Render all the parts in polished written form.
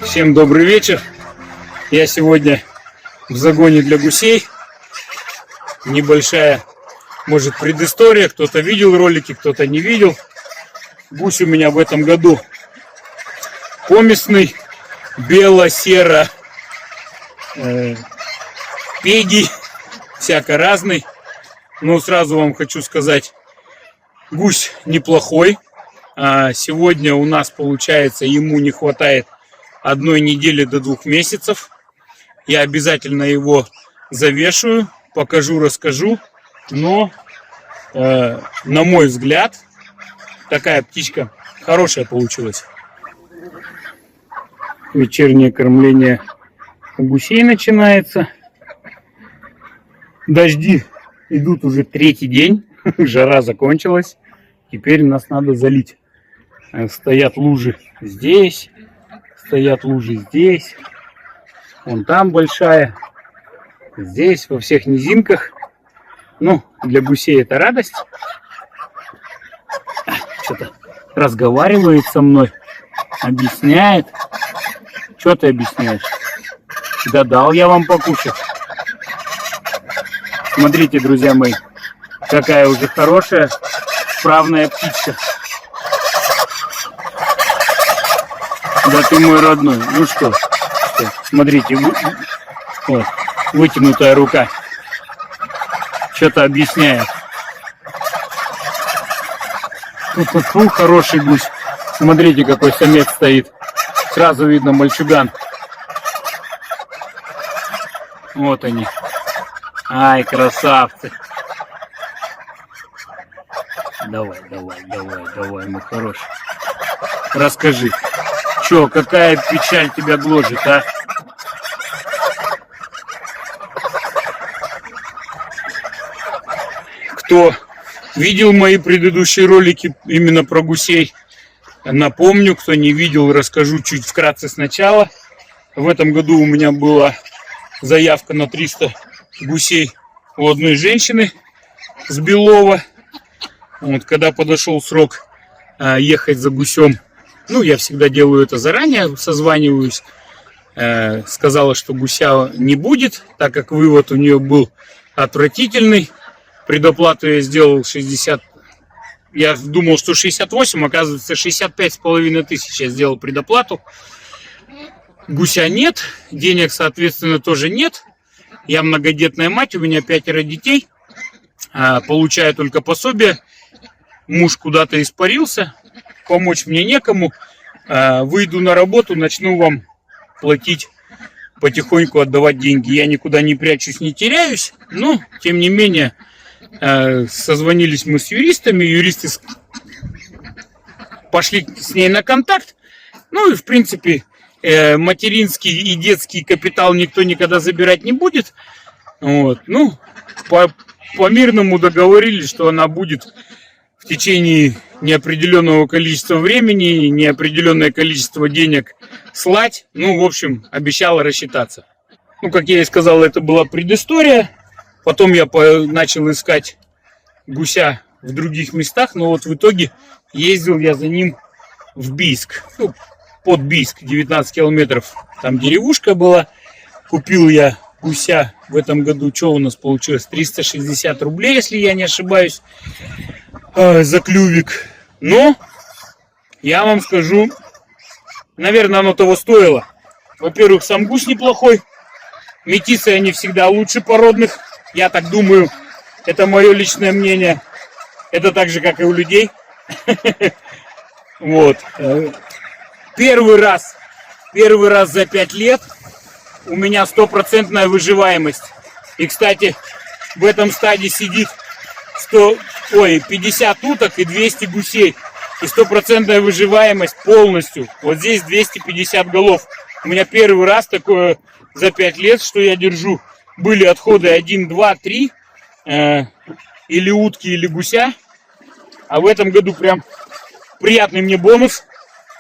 Всем добрый вечер. Я сегодня в загоне для гусей. Небольшая, может, предыстория. Кто-то видел ролики, кто-то не видел. Гусь у меня в этом году поместный, бело-серо, пеги, всяко разный. Но сразу вам хочу сказать, гусь неплохой. Сегодня у нас, получается, ему не хватает 1 недели до 2 месяцев. Я обязательно его завешаю, покажу, расскажу. Но, на мой взгляд, такая птичка хорошая получилась. Вечернее кормление у гусей начинается. Дожди идут уже 3-й день. Жара закончилась. Теперь нас надо залить. Стоят лужи здесь. Стоят лужи здесь. Вон там большая. Здесь, во всех низинках. Ну, для гусей это радость. Что-то разговаривает со мной. Объясняет. Что ты объясняешь? Да дал я вам покушать. Смотрите, друзья мои. Какая уже хорошая, справная птичка. Да ты мой родной. Ну что, смотрите, вот, вытянутая рука. Что-то объясняет. Фу, хороший гусь. Смотрите, какой самец стоит. Сразу видно мальчуган. Вот они. Ай, красавцы. Давай, мой хороший. Расскажи, чё, какая печаль тебя гложет, а? Кто видел мои предыдущие ролики именно про гусей, напомню. Кто не видел, расскажу чуть вкратце сначала. В этом году у меня была заявка на 300 гусей у одной женщины с Белова. Вот, когда подошел срок ехать за гусем, ну, я всегда делаю это заранее, созваниваюсь. Сказала, что гуся не будет, так как вывод у нее был отвратительный. Предоплату я сделал 60. Я думал, что 68, оказывается 65,5 тысяч я сделал предоплату. Гуся нет, денег, соответственно, тоже нет. Я многодетная мать, у меня 5 детей. Получаю только пособие. Муж куда-то испарился, помочь мне некому. Выйду на работу, начну вам платить, потихоньку отдавать деньги. Я никуда не прячусь, не теряюсь, но, тем не менее, созвонились мы с юристами. Юристы пошли с ней на контакт. Ну и, в принципе, материнский и детский капитал никто никогда забирать не будет. Вот. Ну, по мирному договорились, что она будет в течение неопределенного количества времени, неопределенное количество денег слать. Ну, в общем, обещала рассчитаться. Ну, как я и сказал, это была предыстория. Потом я начал искать гуся в других местах. Но вот в итоге ездил я за ним в Бийск. Ну, под Бийск, 19 километров. Там деревушка была. Купил я гуся в этом году. Что у нас получилось? 360 рублей, если я не ошибаюсь. За клювик. Но я вам скажу, наверное, оно того стоило. Во-первых, сам гусь неплохой. Метисы они всегда лучше породных. Я так думаю. Это мое личное мнение. Это так же, как и у людей. Вот. Первый раз за 5 лет у меня 100% выживаемость. И, кстати, в этом стаде сидит 50 уток и 200 гусей. И 100% выживаемость полностью. Вот здесь 250 голов. У меня первый раз такое за 5 лет, что я держу. Были отходы 1, 2, 3. Или утки, или гуся. А в этом году прям приятный мне бонус,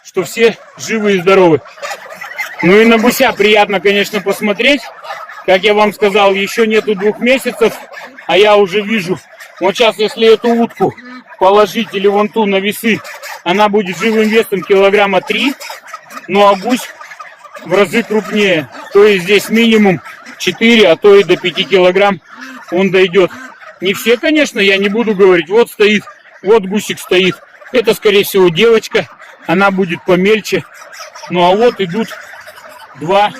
что все живы и здоровы. Ну и на гуся приятно, конечно, посмотреть. Как я вам сказал, еще нету 2 месяцев, а я уже вижу. Вот сейчас, если эту утку положить или вон ту на весы, она будет живым весом килограмма 3. Ну а гусь в разы крупнее. То есть здесь минимум 4, а то и до 5 килограмм он дойдет. Не все, конечно, я не буду говорить. Вот стоит, вот гусик стоит. Это, скорее всего, девочка. Она будет помельче. Ну, а вот идут 2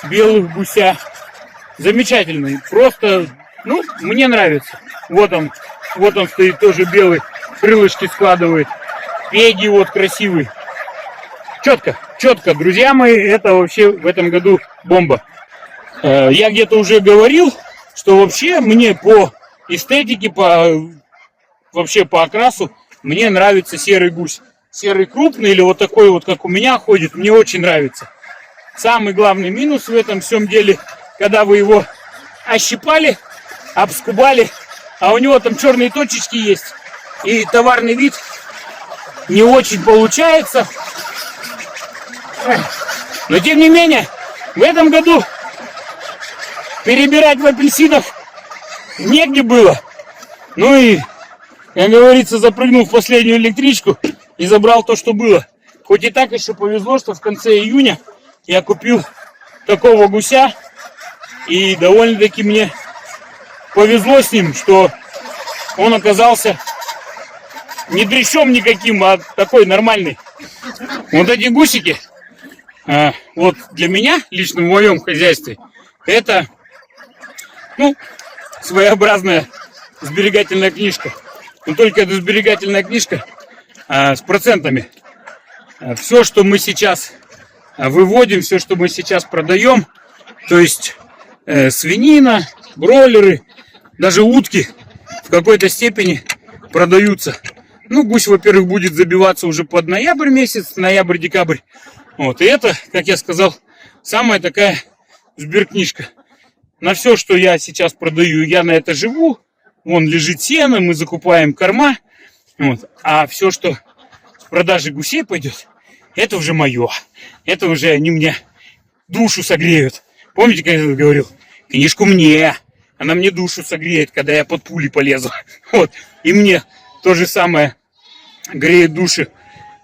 белых гуся. Замечательный. Просто, ну, мне нравится. Вот он стоит тоже белый. Крылышки складывает. Пеги вот красивый. Четко, четко, друзья мои, это вообще в этом году бомба. Я где-то уже говорил, что вообще мне по эстетике, вообще по окрасу, мне нравится серый гусь. Серый крупный или вот такой вот, как у меня ходит, мне очень нравится. Самый главный минус в этом всем деле, когда вы его ощипали, обскубали, а у него там черные точечки есть, и товарный вид не очень получается. Но тем не менее, в этом году перебирать в апельсинах негде было. Ну и, как говорится, запрыгнул в последнюю электричку и забрал то, что было. Хоть и так еще повезло, что в конце июня я купил такого гуся. И довольно-таки мне повезло с ним, что он оказался не дрящом никаким, а такой нормальный. Вот эти гусики, вот для меня, лично в моем хозяйстве, это, ну, своеобразная сберегательная книжка. Но только это сберегательная книжка с процентами. Все, что мы сейчас выводим, все, что мы сейчас продаем, то есть свинина, бройлеры, даже утки в какой-то степени продаются. Ну, гусь, во-первых, будет забиваться уже под ноябрь месяц, ноябрь-декабрь. Вот, и это, как я сказал, самая такая сберкнижка. На все, что я сейчас продаю, я на это живу. Вон лежит сено, мы закупаем корма. Вот. А все, что с продажи гусей пойдет, это уже мое. Это уже они мне душу согреют. Помните, как я говорил? Книжку мне. Она мне душу согреет, когда я под пули полезу. Вот. И мне то же самое греет души.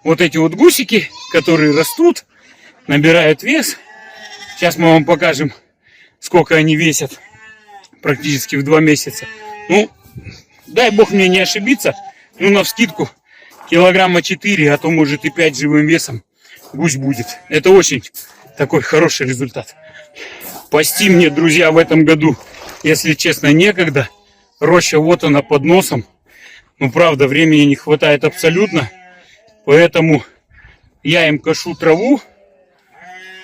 Вот эти вот гусики, которые растут, набирают вес. Сейчас мы вам покажем, сколько они весят. Практически в 2 месяца. Ну, дай бог мне не ошибиться. Ну, навскидку килограмма 4, а то может и 5 живым весом гусь будет. Это очень такой хороший результат. Пасти мне, друзья, в этом году, если честно, некогда. Роща вот она под носом. Ну, правда, времени не хватает абсолютно. Поэтому я им кошу траву.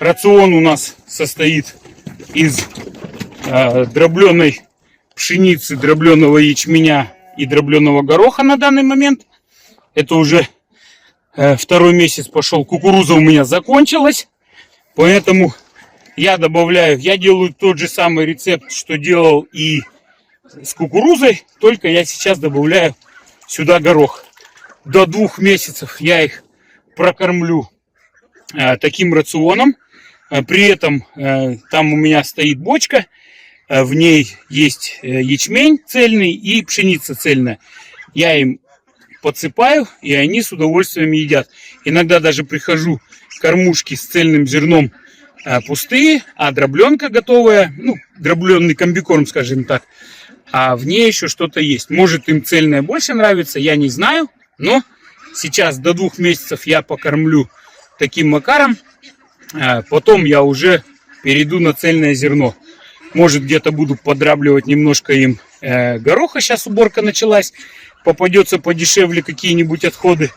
Рацион у нас состоит из дробленой пшеницы, дробленого ячменя и дробленого гороха на данный момент. Это уже 2-й месяц пошел. Кукуруза у меня закончилась. Поэтому я добавляю, я делаю тот же самый рецепт, что делал и с кукурузой, только я сейчас добавляю сюда горох. До 2 месяцев я их прокормлю таким рационом. При этом там у меня стоит бочка, в ней есть ячмень цельный и пшеница цельная. Я им подсыпаю, и они с удовольствием едят. Иногда даже прихожу, кормушки с цельным зерном пустые, а дробленка готовая, ну, дробленный комбикорм, скажем так, а в ней еще что-то есть. Может, им цельное больше нравится, я не знаю, но сейчас до 2 месяцев я покормлю таким макаром, потом я уже перейду на цельное зерно. Может, где-то буду подрабливать немножко им гороха, сейчас уборка началась, попадется подешевле какие-нибудь отходы.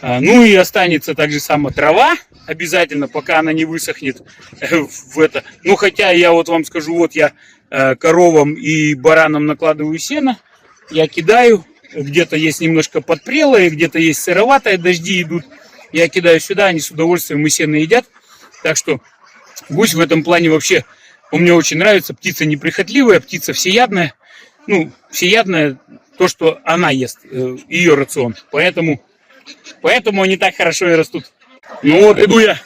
Ну и останется так же само трава, обязательно, пока она не высохнет в это. Ну, хотя я вот вам скажу, вот я коровам и баранам накладываю сено, я кидаю, где-то есть немножко подпрелое, где-то есть сыроватое, дожди идут, я кидаю сюда, они с удовольствием и сено едят. Так что гусь в этом плане вообще, он мне очень нравится, птица неприхотливая, птица всеядная. Ну, всеядная, то, что она ест, ее рацион, поэтому они так хорошо и растут. Ну вот, иду я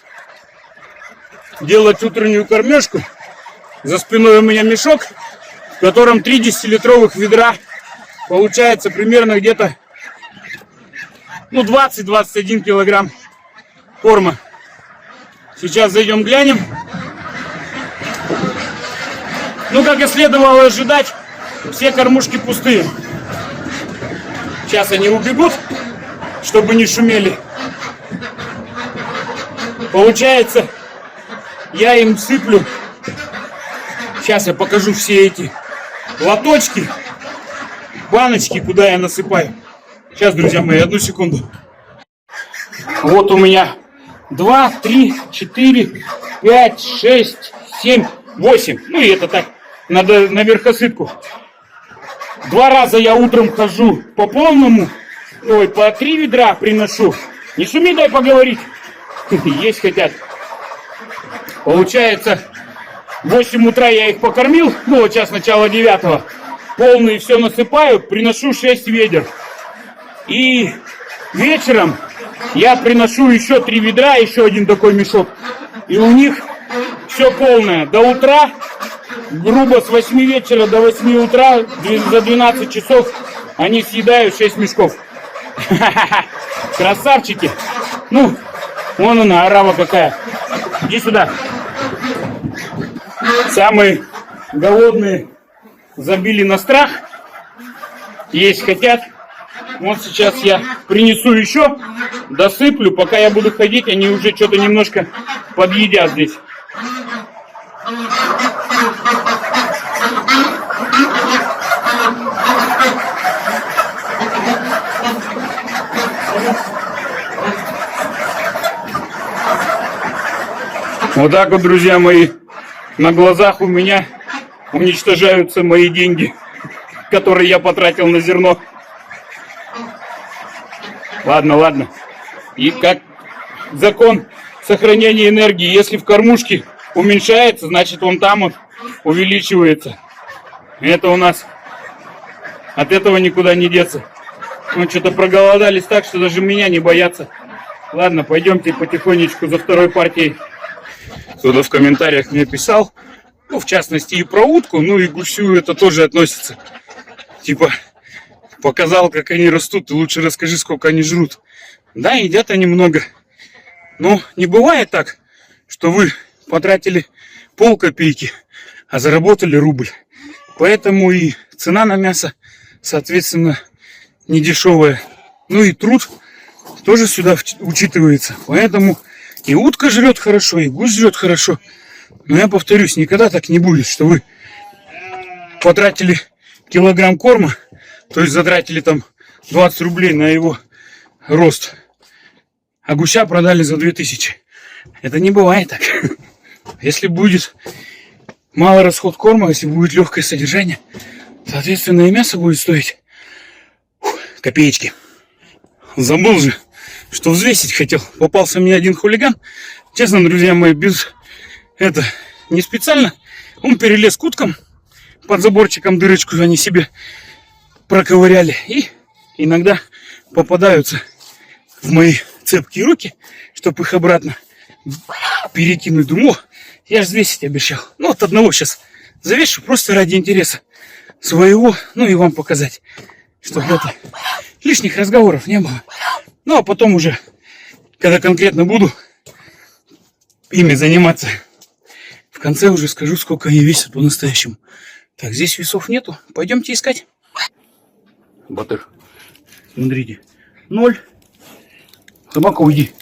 делать утреннюю кормежку. За спиной у меня мешок, в котором 3 10-литровых ведра. Получается примерно где-то, ну, 20-21 килограмм корма. Сейчас зайдем глянем. Ну, как и следовало ожидать, все кормушки пустые. Сейчас они убегут, чтобы не шумели. Получается, я им сыплю. Сейчас я покажу все эти лоточки, баночки, куда я насыпаю. Сейчас, друзья мои, одну секунду. Вот у меня 2, 3, 4, 5, 6, 7, 8. Ну и это так, надо на верхосыпку. 2 раза я утром хожу по полному, ой, по 3 ведра приношу. Не шуми, дай поговорить. Есть хотят. Получается, в 8 утра я их покормил, ну вот сейчас начало 9. Полные все насыпаю, приношу 6 ведер. И вечером я приношу еще 3 ведра, еще один такой мешок. И у них все полное. До утра, грубо с 8 вечера до 8 утра, за 12 часов они съедают 6 мешков. Красавчики. Ну, вон она, орава какая. Иди сюда. Самые голодные забили на страх. Есть хотят. Вот сейчас я принесу еще, досыплю. Пока я буду ходить, они уже что-то немножко подъедят здесь. Вот так вот, друзья мои, на глазах у меня уничтожаются мои деньги, которые я потратил на зерно. Ладно, ладно. И как закон сохранения энергии, если в кормушке уменьшается, значит он там вот увеличивается. Это у нас от этого никуда не деться. Мы что-то проголодались так, что даже меня не боятся. Ладно, пойдемте потихонечку за второй партией. Кто-то в комментариях мне писал, ну, в частности, и про утку, ну и гусю это тоже относится. Типа, показал, как они растут, ты лучше расскажи, сколько они жрут. Да, едят они много. Но не бывает так, что вы потратили полкопейки, а заработали рубль. Поэтому и цена на мясо, соответственно, не дешевая. Ну и труд тоже сюда учитывается. Поэтому и утка жрет хорошо, и гусь жрет хорошо. Но я повторюсь, никогда так не будет, что вы потратили килограмм корма, то есть затратили там 20 рублей на его рост, а гуся продали за 2000. Это не бывает так. Если будет малый расход корма, если будет легкое содержание, соответственно, и мясо будет стоить копеечки. Забыл же, что взвесить хотел. Попался мне один хулиган. Честно, друзья мои, не специально. Он перелез к уткам. Под заборчиком дырочку они себе проковыряли. И иногда попадаются в мои цепкие руки, чтобы их обратно перекинуть. Думаю, я же взвесить обещал. Ну, от одного сейчас завешу, просто ради интереса своего, ну и вам показать, чтобы лишних разговоров не было. Ну, а потом уже, когда конкретно буду ими заниматься, в конце уже скажу, сколько они весят по-настоящему. Так, здесь весов нету. Пойдемте искать. Батыр, смотрите, 0. Собака, уйди.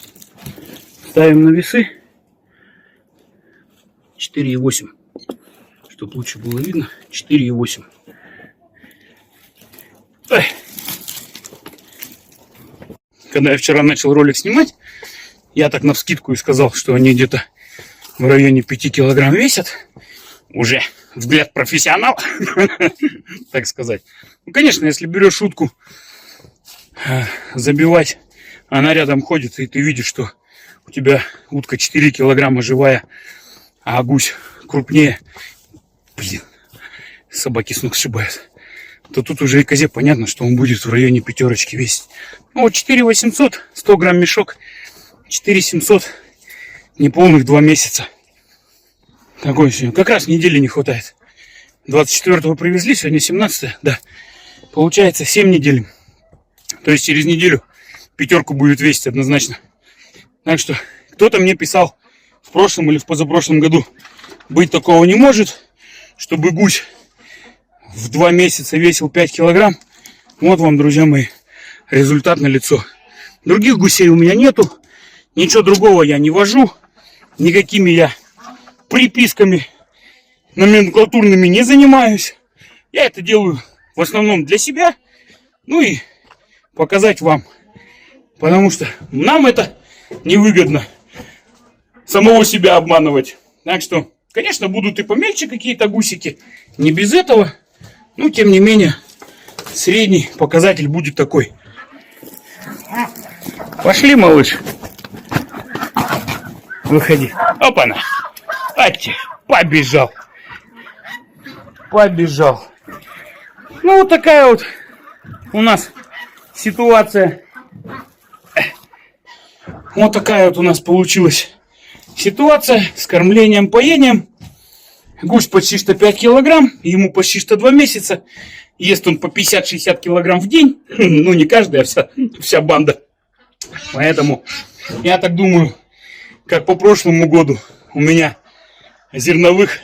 Ставим на весы. 4,8. Чтобы лучше было видно. 4,8. Когда я вчера начал ролик снимать, я так навскидку и сказал, что они где-то в районе 5 килограмм весят. Уже взгляд профессионала, так сказать. Ну, конечно, если берешь утку, забивать, она рядом ходит, и ты видишь, что у тебя утка 4 килограмма живая, а гусь крупнее. Блин, собаки с ног сшибают. То тут уже и козе понятно, что он будет в районе 5 весить. Ну вот 4800, 100 грамм мешок, 4700, неполных 2 месяца. Такой сегодня. Как раз недели не хватает. 24-го привезли, сегодня 17-е, да. Получается 7 недель. То есть через неделю 5 будет весить однозначно. Так что кто-то мне писал в прошлом или в позапрошлом году быть такого не может, чтобы гусь в 2 месяца весил 5 килограмм. Вот вам, друзья мои, результат налицо. Других гусей у меня нету, ничего другого я не вожу, никакими я приписками номенклатурными не занимаюсь. Я это делаю в основном для себя, ну и показать вам, потому что нам это невыгодно самого себя обманывать. Так что, конечно, будут и помельче какие-то гусики, не без этого, но тем не менее средний показатель будет такой. Пошли, малыш. Выходи. Опа-на. Ати, побежал. Побежал. Ну, вот такая вот у нас ситуация. Вот такая вот у нас получилась ситуация с кормлением, поением. Гусь почти что 5 килограмм, ему почти что 2 месяца. Ест он по 50-60 килограмм в день. Ну, не каждый, а вся банда. Поэтому я так думаю, как по прошлому году у меня зерновых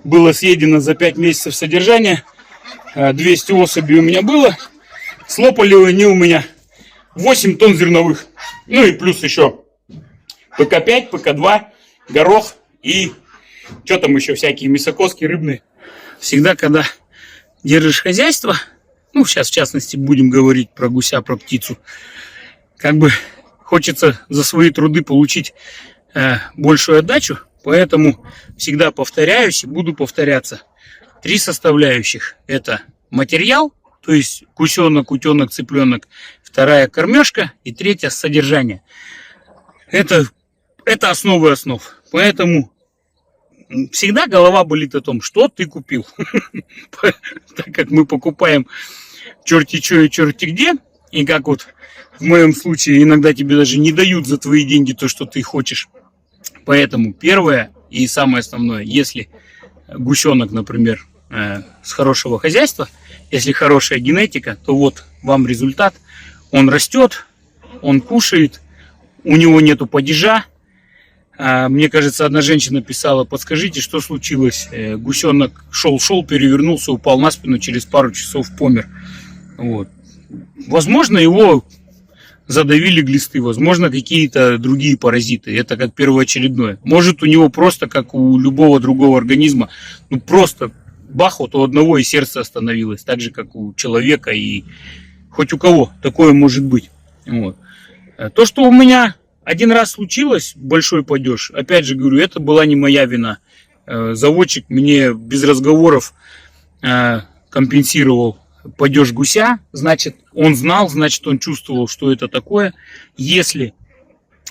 было съедено за 5 месяцев содержания. 200 особей у меня было. Слопали они у меня 8 тонн зерновых. Ну и плюс еще ПК-5, ПК-2, горох и что там еще всякие мясокоски рыбные. Всегда, когда держишь хозяйство, ну сейчас в частности будем говорить про гуся, про птицу, как бы хочется за свои труды получить большую отдачу, поэтому всегда повторяюсь и буду повторяться. 3 составляющих: это материал, то есть гусенок, утенок, цыпленок, 2 кормежка и 3 содержание. Это основы основ. Поэтому всегда голова болит о том, что ты купил. Так как мы покупаем черти что и черти где, и как вот в моем случае иногда тебе даже не дают за твои деньги то, что ты хочешь. Поэтому первое и самое основное: если гусенок, например, с хорошего хозяйства, если хорошая генетика, то вот вам результат. Он растет, он кушает, у него нету падежа. Мне кажется, одна женщина писала: подскажите, что случилось? Гусенок шел, перевернулся, упал на спину, через пару часов помер. Вот. Возможно, его задавили глисты, возможно, какие-то другие паразиты. Это как первоочередное. Может, у него просто, как у любого другого организма, ну просто бах, вот у одного и сердце остановилось, так же, как у человека и хоть у кого такое может быть. Вот. То, что у меня один раз случилось, большой падеж, опять же говорю, это была не моя вина. Заводчик мне без разговоров компенсировал падеж гуся, значит, он знал, значит, он чувствовал, что это такое. Если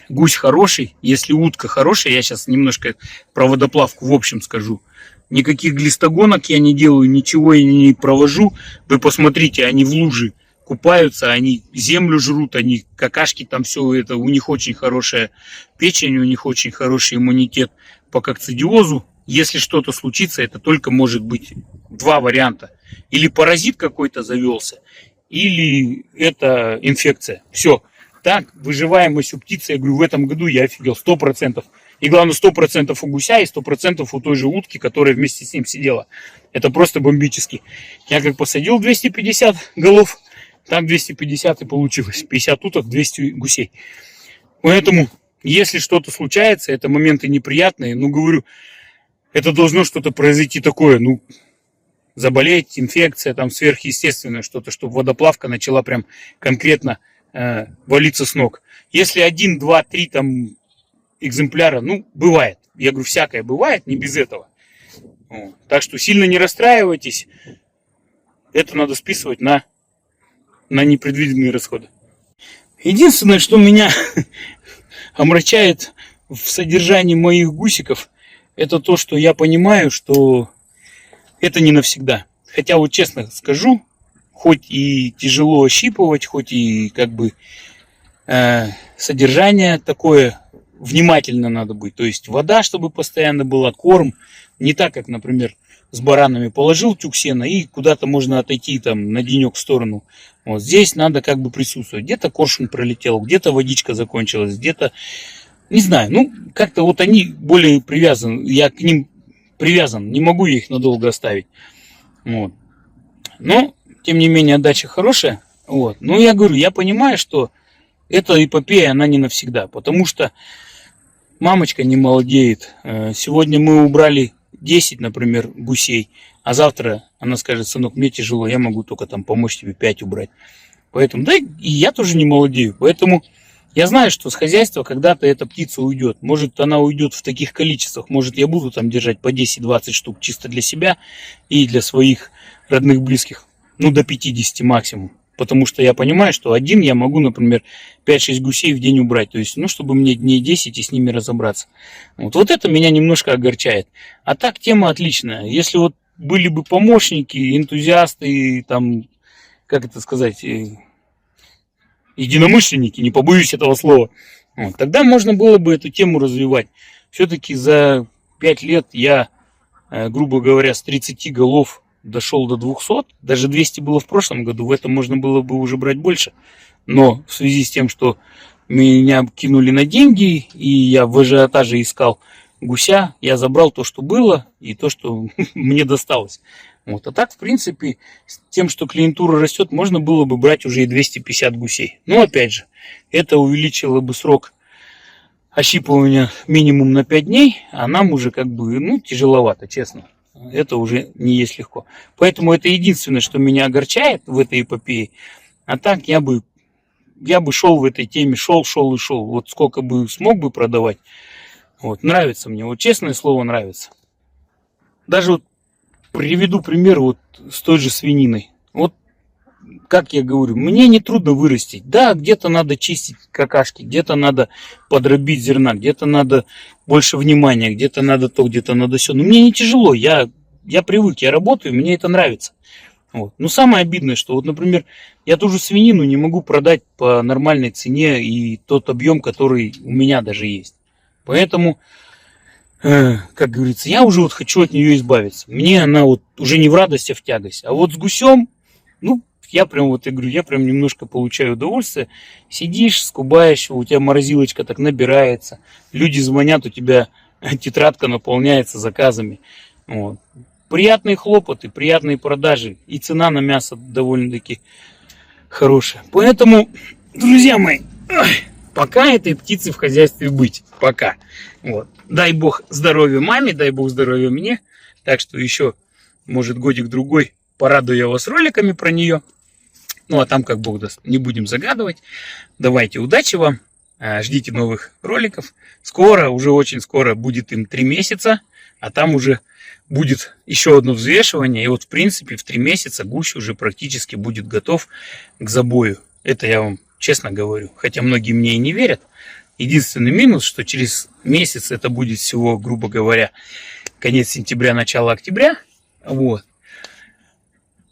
гусь хороший, если утка хорошая, я сейчас немножко про водоплавку в общем скажу, никаких глистогонок я не делаю, ничего я не провожу. Вы посмотрите, они в луже купаются, они землю жрут, они какашки там, все это, у них очень хорошая печень, у них очень хороший иммунитет по кокцидиозу. Если что-то случится, это только может быть 2 варианта. Или паразит какой-то завелся, или это инфекция. Все. Так, выживаемость у птицы, я говорю, в этом году я офигел 100%. И главное, 100% у гуся и 100% у той же утки, которая вместе с ним сидела. Это просто бомбически. Я как посадил 250 голов, так 250 и получилось. 50 уток, 200 гусей. Поэтому, если что-то случается, это моменты неприятные. Ну, говорю, это должно что-то произойти такое, ну, заболеть, инфекция, там, сверхъестественное что-то, чтобы водоплавка начала прям конкретно валиться с ног. Если 1, 2, 3 там экземпляра, ну, бывает. Я говорю, всякое бывает, не без этого. Вот. Так что сильно не расстраивайтесь. Это надо списывать на непредвиденные расходы. Единственное, что меня омрачает в содержании моих гусиков, это то, что я понимаю, что это не навсегда. Хотя вот честно скажу, хоть и тяжело ощипывать, хоть и как бы содержание такое, внимательно надо быть. То есть вода, чтобы постоянно была, корм. Не так, как, например, с баранами положил тюк сена и куда-то можно отойти там на денек в сторону. Вот здесь надо как бы присутствовать. Где-то коршун пролетел, где-то водичка закончилась, где-то Не знаю, ну, как-то вот они более привязаны, я к ним привязан, не могу я их надолго оставить. Вот. Но, тем не менее, отдача хорошая. Вот. Но я говорю, я понимаю, что эта эпопея, она не навсегда, потому что мамочка не молодеет. Сегодня мы убрали 10, например, гусей, а завтра она скажет: сынок, мне тяжело, я могу только там помочь тебе 5 убрать. Поэтому, да, и я тоже не молодею. Поэтому я знаю, что с хозяйства когда-то эта птица уйдет. Может, она уйдет в таких количествах. Может, я буду там держать по 10-20 штук чисто для себя и для своих родных, близких. Ну, до 50 максимум. Потому что я понимаю, что один я могу, например, 5-6 гусей в день убрать. То есть, ну, чтобы мне дней 10 и с ними разобраться. Вот это меня немножко огорчает. А так, тема отличная. Если вот были бы помощники, энтузиасты, там, как это сказать, единомышленники, не побоюсь этого слова, вот, тогда можно было бы эту тему развивать. Все-таки за 5 лет я, грубо говоря, с 30 голов дошел до 200, даже 200 было в прошлом году, в этом можно было бы уже брать больше, но в связи с тем, что меня кинули на деньги, и я в ажиотаже искал гуся, я забрал то, что было, и то, что мне досталось. Вот. А так, в принципе, с тем, что клиентура растет, можно было бы брать уже и 250 гусей. Но, опять же, это увеличило бы срок ощипывания минимум на 5 дней, а нам уже как бы, ну, тяжеловато, честно. Это уже не есть легко. Поэтому это единственное, что меня огорчает в этой эпопее. А так я бы шел в этой теме, шел. Вот сколько бы смог бы продавать. Вот, нравится мне, вот честное слово, нравится. Даже вот приведу пример вот с той же свининой. Вот, как я говорю, мне не трудно вырастить. Да, где-то надо чистить какашки, где-то надо подробить зерна, где-то надо больше внимания, где-то надо то, где-то надо все. Но мне не тяжело, я привык, я работаю, мне это нравится. Вот. Но самое обидное, что вот, например, я ту же свинину не могу продать по нормальной цене и тот объем, который у меня даже есть. Поэтому, как говорится, я уже вот хочу от нее избавиться. Мне она вот уже не в радость, а в тягость. А вот с гусем, ну, я прям немножко получаю удовольствие. Сидишь, скубаешь, у тебя морозилочка так набирается. Люди звонят, у тебя тетрадка наполняется заказами. Вот. Приятные хлопоты, приятные продажи. И цена на мясо довольно-таки хорошая. Поэтому, друзья мои, пока этой птицы в хозяйстве быть. Пока. Вот. Дай бог здоровья маме, дай бог здоровья мне. Так что еще, может, годик-другой порадую я вас роликами про нее. Ну, а там, как бог даст, не будем загадывать. Давайте, удачи вам. Ждите новых роликов. Скоро, уже очень скоро будет им 3 месяца. А там уже будет еще одно взвешивание. И вот, в принципе, в 3 месяца гусь уже практически будет готов к забою. Это я вам честно говорю. Хотя многие мне и не верят. Единственный минус, что через месяц, это будет всего, грубо говоря, конец сентября, начало октября. Вот.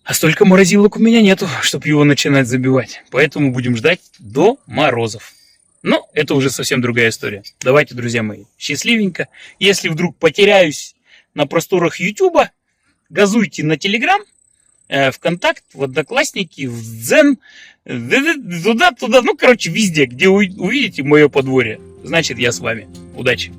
А столько морозилок у меня нету, чтобы его начинать забивать. Поэтому будем ждать до морозов. Но это уже совсем другая история. Давайте, друзья мои, счастливенько. Если вдруг потеряюсь на просторах Ютуба, газуйте на Телеграм, ВКонтакт, в Одноклассники, в Дзен, туда, ну, короче, везде, где увидите мое подворье, значит, я с вами. Удачи!